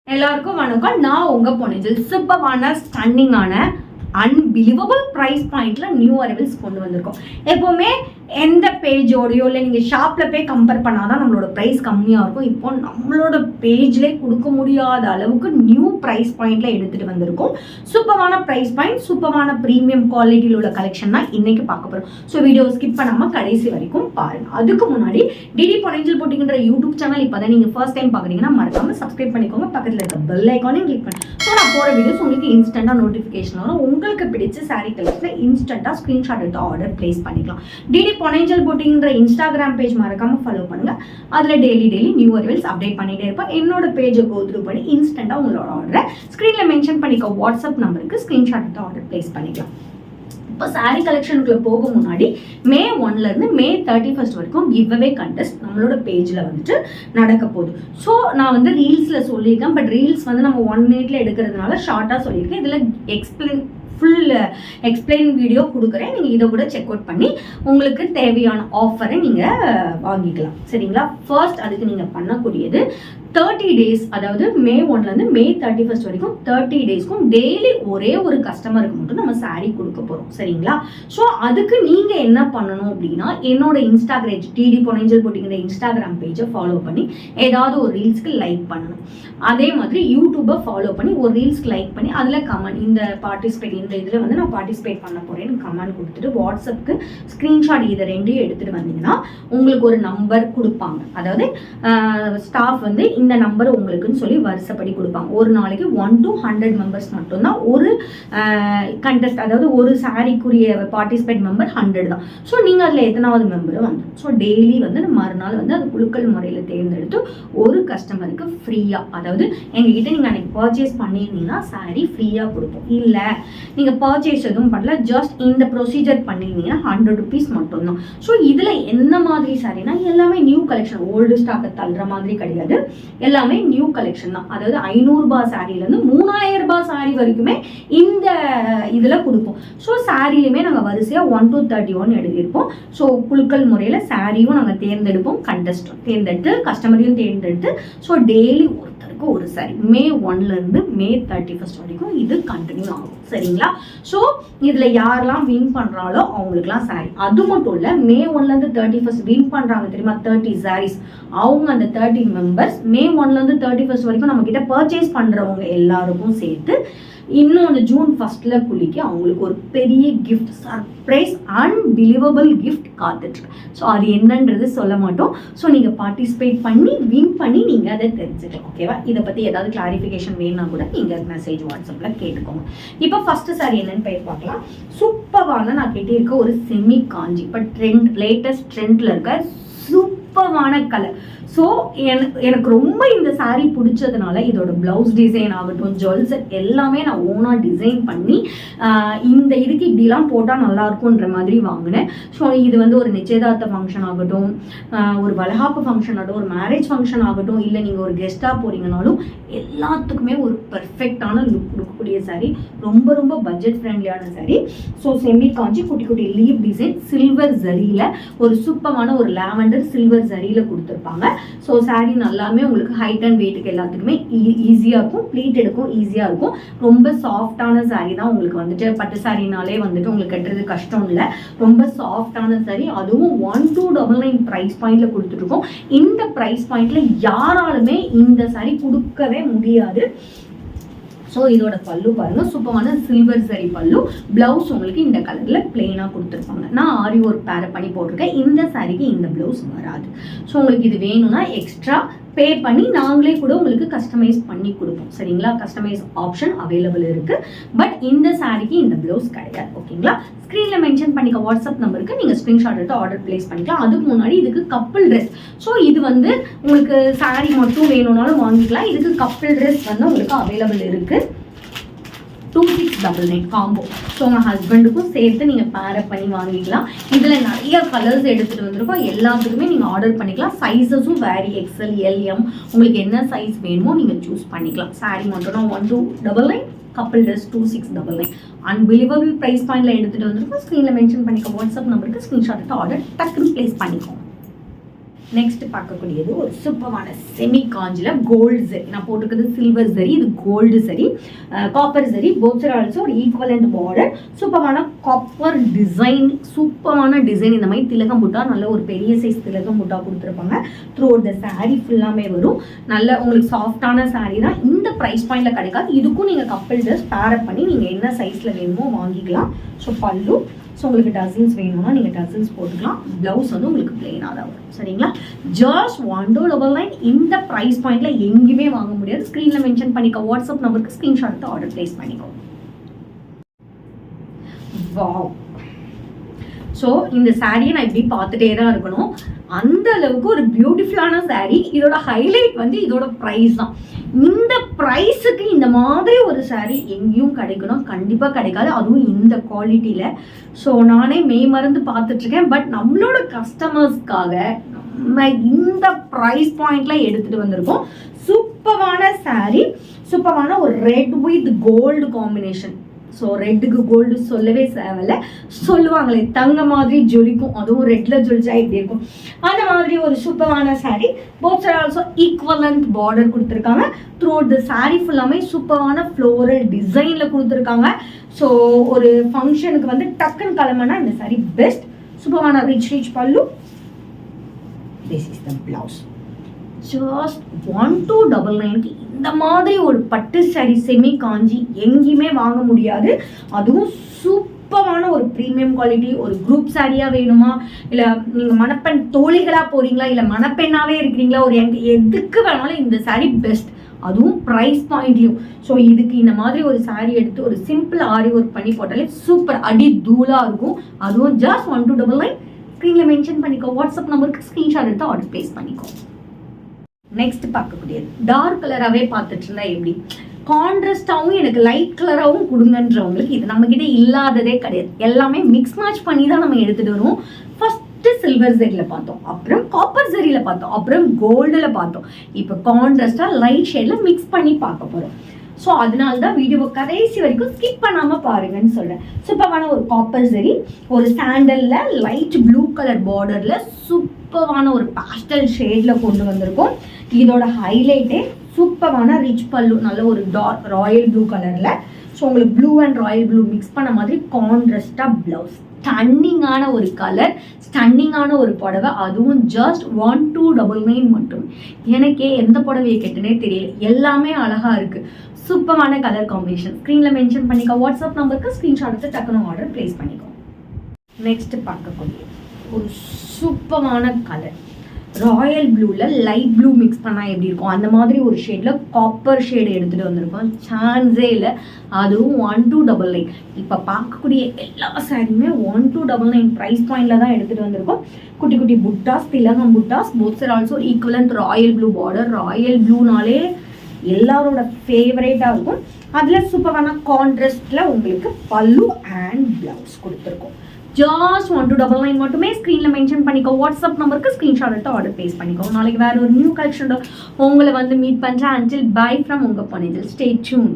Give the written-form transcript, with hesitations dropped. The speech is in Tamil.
எல்லாருக்கும் வணக்கம். நான் உங்க பொன்னிஜில். சூப்பரான ஸ்டன்னிங்கான அன்பிலீவபிள் ப்ரைஸ் பாயிண்ட்ல நியூ அரைவல்ஸ் கொண்டு வந்திருக்கோம். எப்போவுமே எந்த பேஜோடையோ இல்லை நீங்கள் ஷாப்பில் போய் கம்பேர் பண்ணாதான் நம்மளோட ப்ரைஸ் கம்மியாக இருக்கும். இப்போ நம்மளோட பேஜ்லேயே கொடுக்க முடியாத அளவுக்கு நியூ ப்ரைஸ் பாயிண்ட்ல எடுத்துகிட்டு வந்திருக்கோம். சூப்பரான ப்ரைஸ் பாயிண்ட், சூப்பரான ப்ரீமியம் குவாலிட்டியில் உள்ள கலெக்ஷன் தான் இன்னைக்கு பார்க்க போகிறோம். ஸோ வீடியோ ஸ்கிப் பண்ணாமல் கடைசி வரைக்கும் பாருங்க. அதுக்கு முன்னாடி டிடி பொன்னிஜில் போட்டிங்கிற யூடியூப் சேனல் இப்போ தான் நீங்கள் ஃபர்ஸ்ட் டைம் பார்க்குறீங்கன்னா மறக்காமல் சப்ஸ்கிரைப் பண்ணிக்கோங்க. பக்கத்தில் இருக்க பெல் ஐக்கானையும் கிளிக் பண்ணி ஸோ நான் போகிற வீடியோஸ் உங்களுக்கு இன்ஸ்டண்ட்டாக நோட்டிஃபிகேஷன் வரும். உங்களுக்கு பிடிச்ச சாரீ கலெக்ஷன் இன்ஸ்டண்ட்டாக ஸ்க்ரீன்ஷாட் எடுத்து ஆர்டர் பிளேஸ் பண்ணிக்கலாம். டிடி பொன்னிஜில் போட்டிங்கிற இன்ஸ்டாகிராம் பேஜ் மறக்காம ஃபாலோ பண்ணுங்க. அதில் டெய்லி நியூ அரைவல்ஸ் அப்டேட் பண்ணிட்டே இருப்பேன். என்னோட பேஜை கோ த்ரூ பண்ணி இன்ஸ்டண்ட்டாக உங்களோட ஆர்டரை ஸ்க்ரீனில் மென்ஷன் பண்ணிக்க வாட்ஸ்அப் நம்பருக்கு ஸ்க்ரீன்ஷாட் எடுத்து ஆர்டர் பிளேஸ் பண்ணிக்கலாம். இப்போ சாரீ கலெக்ஷனுக்குள்ள போக முன்னாடி மே 1லேருந்து மே 31 வரைக்கும் கிவ் அவே கண்டெஸ்ட் நம்மளோட பேஜில் வந்துட்டு நடக்க போகுது. ஸோ நான் வந்து ரீல்ஸில் சொல்லியிருக்கேன். பட் ரீல்ஸ் வந்து நம்ம 1 மினிட்ல எடுக்கிறதுனால ஷார்ட்டாக சொல்லியிருக்கேன். இதில் ஃபுல் எக்ஸ்பிளைன் வீடியோ கொடுக்குறேன். நீங்கள் இதை கூட செக் அவுட் பண்ணி உங்களுக்கு தேவையான ஆஃபரை நீங்கள் வாங்கிக்கலாம். சரிங்களா? ஃபர்ஸ்ட் அதுக்கு நீங்கள் பண்ணக்கூடியது 30 டேஸ், அதாவது மே 1லேருந்து மே 31 வரைக்கும் 30 டேஸ்க்கும் டெய்லி ஒரே ஒரு கஸ்டமருக்கு மட்டும் நம்ம சாரீ கொடுக்க போகிறோம். சரிங்களா? ஸோ அதுக்கு நீங்கள் என்ன பண்ணணும் அப்படின்னா, என்னோட இன்ஸ்டாகிராம் டிடி பொன்னிஜில் போட்டிங்கிற இன்ஸ்டாகிராம் பேஜை ஃபாலோ பண்ணி ஏதாவது ஒரு ரீல்ஸ்க்கு லைக் பண்ணணும். அதே மாதிரி யூடியூப்பை ஃபாலோ பண்ணி ஒரு ரீல்ஸ்க்கு லைக் பண்ணி அதில் கமெண்ட், இந்த பார்ட்டிசிபேட் இந்த இதில் வந்து நான் பார்ட்டிசிபேட் பண்ண போகிறேன்னு கமெண்ட் கொடுத்துட்டு வாட்ஸ்அப்புக்கு ஸ்க்ரீன்ஷாட் இதை ரெண்டையும் எடுத்துகிட்டு வந்தீங்கன்னா உங்களுக்கு ஒரு நம்பர் கொடுப்பாங்க. அதாவது ஸ்டாஃப் வந்து இந்த நம்பர் உங்களுக்குன்னு சொல்லி வருஷப்படி கொடுப்பாங்க. ஒரு நாளைக்கு 1 to 100 மெம்பர்ஸ் மட்டும்தான் ஒரு கண்டெஸ்ட், அதாவது ஒரு சாரிக்குரிய பார்ட்டிசிபேட் மெம்பர் 100 தான். ஸோ நீங்கள் அதில் எத்தனாவது மெம்பரும் வந்துடும். ஸோ டெய்லி வந்து மறுநாள் வந்து அது குழுக்கள் முறையில் தேர்ந்தெடுத்து ஒரு கஸ்டமருக்கு ஃப்ரீயாக, அதாவது எங்ககிட்ட நீங்கள் அன்றைக்கி பர்ச்சேஸ் பண்ணியிருந்தீங்கன்னா சாரீ ஃப்ரீயாக கொடுப்போம். இல்லை நீங்கள் பர்ச்சேஸ் எதுவும் பண்ணல, ஜஸ்ட் இந்த ப்ரொசீஜர் பண்ணியிருந்தீங்கன்னா 100 rupees மட்டும்தான். ஸோ இதில் என்ன மாதிரி சாரீனா எல்லாமே நியூ கலெக்ஷன், ஓல்டு ஸ்டாக்கை தள்ளுற மாதிரி கிடையாது. எல்லாமே நியூ கலெக்ஷன் தான். அதாவது 500 ரூபாய் சாரிலேருந்து 3000 ரூபாய் சாரி வரைக்குமே இந்த இதில் கொடுப்போம். ஸோ சாரிலையுமே நாங்கள் வரிசையாக 1 to 31 எழுதியிருப்போம். ஸோ குழுக்கள் முறையில் சாரியும் நாங்கள் தேர்ந்தெடுப்போம், கண்டெஸ்ட்டும் தேர்ந்தெடுத்து கஸ்டமரையும் தேர்ந்தெடுத்து ஸோ டெய்லி ஒருத்தருக்கு ஒரு சாரி மே 1லேருந்து மே 31 வரைக்கும் இது கண்டினியூ ஆகும். சரிங்களா? ஸோ இதில் யாரெல்லாம் வின் பண்ணுறாலோ அவங்களுக்குலாம் சாரி. அது மட்டும் இல்லை, மே 1லேருந்து 31 வின் பண்ணுறாங்க தெரியுமா, 30 சாரீஸ். அவங்க அந்த 30 மெம்பர்ஸ் மே 1லேருந்து 31 வரைக்கும் நம்ம கிட்ட பர்ச்சேஸ் பண்ணுறவங்க எல்லாருக்கும் சேர்த்து இன்னும் அந்த ஜூன் 1st குளிக்க அவங்களுக்கு ஒரு பெரிய கிஃப்ட், சர்ப்ரைஸ் அன்பிலீவபிள் கிஃப்ட் காத்துட்ருக்கு. ஸோ அது என்னன்றது சொல்ல மாட்டோம். ஸோ நீங்கள் பார்ட்டிசிபேட் பண்ணி வின் பண்ணி நீங்கள் அதை தெரிஞ்சுக்கலாம். ஓகேவா? இதை பற்றி ஏதாவது கிளாரிஃபிகேஷன் வேணும்னா கூட நீங்கள் மெசேஜ் வாட்ஸ்அப்பில் கேட்டுக்கோங்க. இப்போ ஃபஸ்ட்டு சாரி என்னன்னு போய் பார்க்கலாம். சூப்பரான நான் கேட்டிருக்க ஒரு செமி காஞ்சி, இப்போ லேட்டஸ்ட் ட்ரெண்டில் இருக்க சூப்பரான கலர். ஸோ எனக்கு ரொம்ப இந்த சாரீ பிடிச்சதுனால இதோட ப்ளவுஸ் டிசைன் ஆகட்டும், ஜுவல் செட் எல்லாமே நான் ஓனாக டிசைன் பண்ணி இந்த இதுக்கு இப்படிலாம் போட்டால் நல்லாயிருக்குன்ற மாதிரி வாங்கினேன். ஸோ இது வந்து ஒரு நிச்சயதார்த்த ஃபங்க்ஷன் ஆகட்டும், ஒரு வளகாப்பு ஃபங்க்ஷன் ஆகட்டும், ஒரு மேரேஜ் ஃபங்க்ஷன் ஆகட்டும், இல்லை நீங்கள் ஒரு கெஸ்ட்டாக போகிறீங்கனாலும் எல்லாத்துக்குமே ஒரு பர்ஃபெக்டான லுக் கொடுக்கக்கூடிய சாரீ. ரொம்ப ரொம்ப பட்ஜெட் ஃப்ரெண்ட்லியான சாரீ. ஸோ செமி காஞ்சி குட்டி குட்டி லீவ் டிசைன் சில்வர் ஜரியில் ஒரு சூப்பரான ஒரு லாவெண்டர் சில்வர் ஜரியில் கொடுத்துருப்பாங்க. ஸோ சாரீ நல்லாமே உங்களுக்கு ஹைட் அண்ட் வெயிட்டுக்கு எல்லாத்துக்குமே ஈஸியாக இருக்கும், ப்ளீட் எடுக்கும் ஈஸியாக இருக்கும். ரொம்ப சாஃப்டான சாரீ தான். உங்களுக்கு வந்துட்டு பட்டு சாரினாலே வந்துட்டு உங்களுக்கு கட்டுறது கஷ்டம் இல்லை. ரொம்ப சாஃப்டான சாரீ, அதுவும் 1299 ப்ரைஸ் பாயிண்ட்ல கொடுத்துட்ருக்கோம். இந்த ப்ரைஸ் பாயிண்ட்ல யாராலுமே இந்த சாரீ கொடுக்கவே முடியாது. ஸோ இதோட பல்லு பாருங்க, சூப்பரான சில்வர் சரி பல்லு. பிளவுஸ் உங்களுக்கு இந்த கலர்ல பிளெயினாக கொடுத்துருப்பாங்க. நான் ஆரி ஒர்க் பேர பண்ணி போட்டிருக்கேன். இந்த சாரிக்கு இந்த பிளவுஸ் வராது. ஸோ உங்களுக்கு இது வேணும்னா எக்ஸ்ட்ரா பே பண்ணி நாங்களே கூட உங்களுக்கு கஸ்டமைஸ் பண்ணி கொடுப்போம். சரிங்களா? கஸ்டமைஸ் ஆப்ஷன் அவைலபிள் இருக்கு. பட் இந்த சாரிக்கு இந்த பிளவுஸ் கிடையாது. ஓகேங்களா? ஸ்க்ரீனில் மென்ஷன் பண்ணிக்க வாட்ஸ்அப் நம்பருக்கு நீங்கள் ஸ்க்ரீன்ஷாட் எடுத்து ஆர்டர் பிளேஸ் பண்ணிக்கலாம். அதுக்கு முன்னாடி இதுக்கு கப்பிள் ட்ரெஸ். ஸோ இது வந்து உங்களுக்கு சாரி மட்டும் வேணும்னாலும் வாங்கிக்கலாம். இதுக்கு கப்பிள் ட்ரெஸ் வந்து உங்களுக்கு அவைலபிள் இருக்கு. 2699 காம்போ. ஸோ உங்கள் ஹஸ்பண்டுக்கும் சேர்த்து நீங்கள் பேரப் பண்ணி வாங்கிக்கலாம். இதில் நிறைய கலர்ஸ் எடுத்துகிட்டு வந்திருக்கோம். எல்லாத்துக்குமே நீங்கள் ஆர்டர் பண்ணிக்கலாம். சைஸஸும் வேரி, XL, LM, உங்களுக்கு என்ன சைஸ் வேணுமோ நீங்கள் சூஸ் பண்ணிக்கலாம். சாரீ மட்டும் 1299, கப்பல் ட்ரெஸ் 2699. அன்பிலிவபிள் ப்ரைஸ் பாயிண்டில் எடுத்துகிட்டு வந்திருக்கோம். ஸ்க்ரீனில் மென்ஷன் பண்ணிக்க வாட்ஸ்அப் நம்பருக்கு ஸ்க்ரீன்ஷாட் எடுத்து ஆர்டர் டக்குன்னு ப்ளேஸ் பண்ணிக்கோங்க. நெக்ஸ்ட் பார்க்கக்கூடியது ஒரு சூப்பரான செமி காஞ்சில் கோல்டு சரி. நான் போட்டிருக்கிறது சில்வர் சரி, இது கோல்டு சரி, காப்பர் சரி. போத் ஆர் ஆல்சோ ஒரு ஈக்குவலண்ட் பார்டர். சூப்பரான காப்பர் டிசைன், சூப்பரான டிசைன். இந்த மாதிரி திலகம் புட்டா, நல்ல ஒரு பெரிய சைஸ் திலகம் புட்டா கொடுத்துருப்பாங்க. த்ரூ அவுட் த சாரீ ஃபுல்லாமே வரும். நல்ல உங்களுக்கு சாஃப்டான சாரீ தான். இந்த ப்ரைஸ் பாயிண்டில் கிடைக்காது. இதுக்கும் நீங்கள் கப்பல் ட்ரெஸ் பேரப் பண்ணி நீங்கள் என்ன சைஸில் வேணுமோ வாங்கிக்கலாம். ஸோ பல்லு, ஸோ உங்களுக்கு டசன்ஸ் வேணும்னா நீங்கள் டசன்ஸ் போட்டுக்கலாம். ப்ளவுஸ் வந்து உங்களுக்கு பிளெயினாக தான் வரும். சரிங்களா? ஜஸ்ட் 1299. இந்த ப்ரைஸ் பாயிண்டில் எங்கேயுமே வாங்க முடியாது. ஸ்க்ரீனில் மென்ஷன் பண்ணிக்க வாட்ஸ்அப் நம்பருக்கு ஸ்க்ரீன்ஷாட் எடுத்து ஆர்டர் ப்ளேஸ் பண்ணிக்கோ. வாவ்! ஸோ இந்த சாரியை நான் இப்படி பார்த்துட்டே தான் இருக்கணும். அந்த அளவுக்கு ஒரு பியூட்டிஃபுல்லான சாரீ. இதோட ஹைலைட் வந்து இதோட ப்ரைஸ் தான். இந்த ப்ரைஸுக்கு இந்த மாதிரி ஒரு சாரீ எங்கேயும் கிடைக்கணும், கண்டிப்பாக கிடைக்காது. அதுவும் இந்த குவாலிட்டியில். ஸோ நானே மறந்து பார்த்துட்ருக்கேன். பட் நம்மளோட கஸ்டமர்ஸ்க்காக நம்ம இந்த ப்ரைஸ் பாயிண்ட்ல எடுத்துகிட்டு வந்திருக்கோம். சூப்பரான சாரீ, சூப்பரான ஒரு red with gold combination. So ரெட்டுக்கு கோல்டு சொல்லவே தேவையில்லை. சொல்லுவாங்களே தங்க மாதிரி ஜொலிக்கும், அதுவும் ரெட்டில் ஜொலிச்சா இப்படி இருக்கும். அந்த மாதிரி ஒரு சூப்பரான sari. Both are also equivalent border கொடுத்துருக்காங்க. த்ரூ அவுட் த சாரீ ஃபுல்லாமே சூப்பரான ஃப்ளோரல் டிசைனில் கொடுத்துருக்காங்க. ஸோ ஒரு ஃபங்க்ஷனுக்கு வந்து டக்குன்னு கிளம்புனா இந்த சாரீ பெஸ்ட். சூப்பரான ரிச் பல்லு. This is the blouse. Just 1299 இந்த மாதிரி ஒரு பட்டு சாரீ செமி காஞ்சி எங்கேயுமே வாங்க முடியாது. அதுவும் சூப்பரான ஒரு ப்ரீமியம் குவாலிட்டி. ஒரு குரூப் சாரியாக வேணுமா, இல்லை நீங்கள் மணப்பெண் தோழிகளாக போகிறீங்களா, இல்லை மணப்பெண்ணாகவே இருக்கிறீங்களா, ஒரு எதுக்கு வேணாலும் இந்த சாரீ பெஸ்ட். அதுவும் ப்ரைஸ் பாயிண்ட்லையும். ஸோ இதுக்கு இந்த மாதிரி ஒரு சாரீ எடுத்து ஒரு சிம்பிள் ஆரி ஒர்க் பண்ணி போட்டாலே சூப்பர் அடி தூளாக இருக்கும். அதுவும் ஜஸ்ட் 1299. ஸ்க்ரீனில் மென்ஷன் பண்ணிக்கோ வாட்ஸ்அப் நம்பருக்கு ஸ்க்ரீன்ஷாட் எடுத்து ஆர்டர் ப்ளேஸ் பண்ணிக்கோ. நெக்ஸ்ட் பார்க்கக்கூடியது டார்க் கலராகவே பார்த்துட்டு இருந்தா எப்படி, கான்ட்ராஸ்டாகவும் எனக்கு லைட் கலராகவும் கொடுங்கன்றவங்களுக்கு இது நம்மக்கிட்ட இல்லாததே கிடையாது. எல்லாமே மிக்ஸ் மேட்ச் பண்ணி தான் நம்ம எடுத்துகிட்டு வருவோம். ஃபஸ்ட்டு சில்வர் ஜெரியில் பார்த்தோம், அப்புறம் காப்பர் ஜெரியில் பார்த்தோம், அப்புறம் கோல்டில் பார்த்தோம். இப்போ கான்ட்ராஸ்டாக லைட் ஷேடில் மிக்ஸ் பண்ணி பார்க்க போகிறோம். ஸோ அதனால தான் வீடியோவை கடைசி வரைக்கும் ஸ்கிப் பண்ணாமல் பாருங்கன்னு சொல்கிறேன். சூப்பரான ஒரு காப்பர் ஜெரி, ஒரு சாண்டலில் லைட் ப்ளூ கலர் பார்டரில் சூப்பரான ஒரு பாஸ்டல் ஷேடில் கொண்டு வந்திருக்கோம். இதோட ஹைலைட்டே சூப்பரான ரிச் பல்லு, நல்ல ஒரு டார்க் ராயல் ப்ளூ கலரில். ஸோ உங்களுக்கு blue and Royal blue mix பண்ண மாதிரி கான்ட்ராஸ்டாக ப்ளவுஸ். ஸ்டன்னிங்கான ஒரு கலர், ஸ்டன்னிங்கான ஒரு புடவை. அதுவும் ஜஸ்ட் 1299 மட்டும். எனக்கே எந்த புடவையை கேட்டனே தெரியல, எல்லாமே அழகாக இருக்குது. சூப்பரான கலர் காம்பினேஷன். ஸ்க்ரீனில் மென்ஷன் பண்ணிக்கோ வாட்ஸ்அப் நம்பருக்கு ஸ்க்ரீன்ஷாட் எடுத்து டக்குனு ஆர்டர் ப்ளேஸ் பண்ணிக்கோ. நெக்ஸ்ட் பார்க்கக்கூடிய ஒரு சூப்பரான கலர், ராயல் ப்ளூவில் லைட் ப்ளூ மிக்ஸ் பண்ணால் எப்படி இருக்கும் அந்த மாதிரி ஒரு ஷேடில் காப்பர் ஷேடு எடுத்துகிட்டு வந்திருக்கோம். சான்ஸே இல்லை. அதுவும் 1299. இப்போ பார்க்கக்கூடிய எல்லா சாரியுமே 1299 ப்ரைஸ் பாயிண்டில் தான் எடுத்துகிட்டு வந்திருக்கோம். குட்டி குட்டி புட்டாஸ், திலகம் buttas. Both are also equivalent royal blue border. Royal ப்ளூனாலே எல்லாரோட ஃபேவரேட்டாக இருக்கும். அதில் சூப்பரான கான்ட்ராஸ்டில் உங்களுக்கு பல்லு அண்ட் ப்ளவுஸ் கொடுத்துருக்கோம். ஜஸ்ட் 1299 மட்டுமே. ஸ்க்ரீனில் மென்ஷன் பண்ணிக்கோ வாட்ஸ்அப் நம்பருக்கு ஸ்க்ரீன்ஷாட் எடுத்து ஆர்டர் ப்ளேஸ் பண்ணிக்கோ. நாளைக்கு வேறு ஒரு நியூ கலெக்ஷன் உங்களை வந்து மீட் பண்ணுறேன். அன்டில் பை ஃப்ரம் உங்கள் பொன்னிஜல். Stay tune.